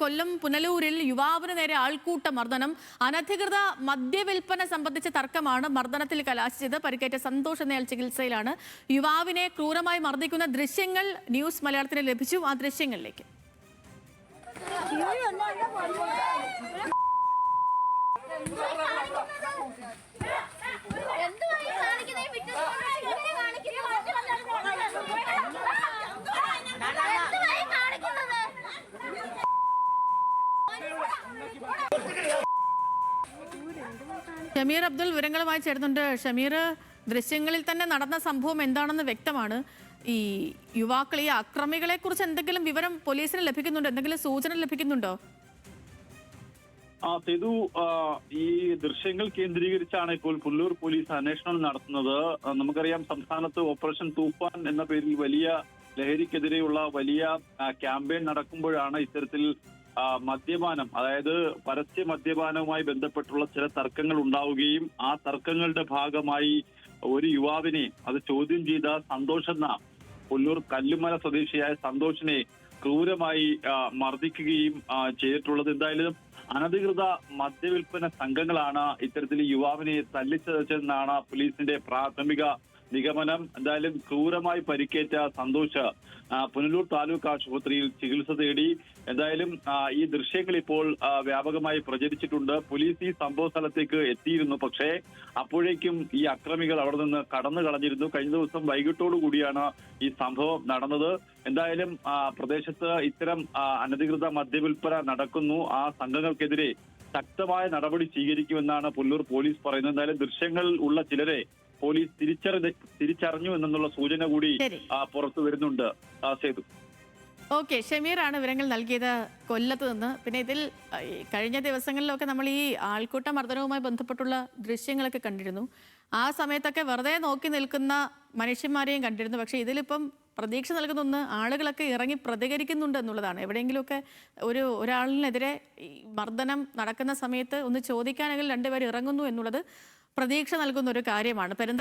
കൊല്ലം പുനലൂരിൽ യുവാവിന് നേരെ ആൾക്കൂട്ട മർദ്ദനം. അനധികൃത മദ്യവിൽപ്പന സംബന്ധിച്ച തർക്കമാണ് മർദ്ദനത്തിൽ കലാശിച്ചത്. പരിക്കേറ്റ സന്തോഷ് എന്നയാൾ ചികിത്സയിലാണ്. യുവാവിനെ ക്രൂരമായി മർദ്ദിക്കുന്ന ദൃശ്യങ്ങൾ ന്യൂസ് മലയാളത്തിന് ലഭിച്ചു. ആ ദൃശ്യങ്ങളിലേക്ക്. ഷമീർ അബ്ദുൽ വിവരങ്ങളുമായി ചേരുന്നുണ്ട്. ഷമീർ, ദൃശ്യങ്ങളിൽ തന്നെ നടന്ന സംഭവം എന്താണെന്ന് വ്യക്തമാണ്. ഈ യുവാക്കൾ, ഈ അക്രമികളെ കുറിച്ച് എന്തെങ്കിലും വിവരം പോലീസിന് ലഭിക്കുന്നുണ്ടോ? എന്തെങ്കിലും സൂചന ലഭിക്കുന്നുണ്ടോ? സേതു, ഈ ദൃശ്യങ്ങൾ കേന്ദ്രീകരിച്ചാണ് ഇപ്പോൾ പുനലൂർ പോലീസ് അന്വേഷണം നടത്തുന്നത്. നമുക്കറിയാം, സംസ്ഥാനത്ത് ഓപ്പറേഷൻ തൂഫാൻ എന്ന പേരിൽ വലിയ ലഹരിക്കെതിരെയുള്ള വലിയ ക്യാമ്പയിൻ നടക്കുമ്പോഴാണ് ഇത്തരത്തിൽ മദ്യപാനം, അതായത് പരസ്യ മദ്യപാനവുമായി ബന്ധപ്പെട്ടുള്ള ചില തർക്കങ്ങൾ ഉണ്ടാവുകയും ആ തർക്കങ്ങളുടെ ഭാഗമായി ഒരു യുവാവിനെ അത് ചോദ്യം ചെയ്ത സന്തോഷ് എന്ന പുനലൂർ കല്ലുമല സ്വദേശിയായ സന്തോഷിനെ ക്രൂരമായി മർദ്ദിക്കുകയും ചെയ്തിട്ടുള്ളത്. എന്തായാലും അനധികൃത മദ്യവിൽപ്പന സംഘങ്ങളാണ് ഇത്തരത്തിൽ യുവാവിനെ തല്ലിച്ചതച്ചെന്നാണ് പോലീസിന്റെ പ്രാഥമിക നിഗമനം. എന്തായാലും ക്രൂരമായി പരിക്കേറ്റ സന്തോഷ് പുനലൂർ താലൂക്ക് ആശുപത്രിയിൽ ചികിത്സ തേടി. എന്തായാലും ഈ ദൃശ്യങ്ങൾ ഇപ്പോൾ വ്യാപകമായി പ്രചരിച്ചിട്ടുണ്ട്. പോലീസ് ഈ സംഭവ സ്ഥലത്തേക്ക് എത്തിയിരുന്നു. പക്ഷേ അപ്പോഴേക്കും ഈ അക്രമികൾ അവിടെ നിന്ന് കടന്നു കളഞ്ഞിരുന്നു. കഴിഞ്ഞ ദിവസം വൈകിട്ടോടു കൂടിയാണ് ഈ സംഭവം നടന്നത്. എന്തായാലും പ്രദേശത്ത് ഇത്തരം അനധികൃത മദ്യവിൽപ്പന നടക്കുന്നു. ആ സംഘങ്ങൾക്കെതിരെ ശക്തമായ നടപടി സ്വീകരിക്കുമെന്നാണ് പുനലൂർ പോലീസ് പറയുന്നത്. എന്തായാലും ദൃശ്യങ്ങൾ ഉള്ള ചിലരെ പോലീസ് തിരിച്ചറിഞ്ഞു എന്നുള്ള സൂചന കൂടി പുറത്തു വരുന്നുണ്ട്. സേതു. ഓക്കെ, ഷമീറാണ് വിവരങ്ങൾ നൽകിയത് കൊല്ലത്ത് നിന്ന്. പിന്നെ ഇതിൽ കഴിഞ്ഞ ദിവസങ്ങളിലൊക്കെ നമ്മൾ ഈ ആൾക്കൂട്ട മർദ്ദനവുമായി ബന്ധപ്പെട്ടുള്ള ദൃശ്യങ്ങളൊക്കെ കണ്ടിരുന്നു. ആ സമയത്തൊക്കെ വെറുതെ നോക്കി നിൽക്കുന്ന മനുഷ്യന്മാരെയും കണ്ടിരുന്നു. പക്ഷേ ഇതിലിപ്പം പ്രതീക്ഷ നൽകുന്ന ഒന്ന്, ആളുകളൊക്കെ ഇറങ്ങി പ്രതികരിക്കുന്നുണ്ട് എന്നുള്ളതാണ്. എവിടെയെങ്കിലുമൊക്കെ ഒരാളിനെതിരെ മർദ്ദനം നടക്കുന്ന സമയത്ത് ഒന്ന് ചോദിക്കാനെങ്കിൽ രണ്ടുപേർ ഇറങ്ങുന്നു എന്നുള്ളത് പ്രതീക്ഷ നൽകുന്ന ഒരു കാര്യമാണ്.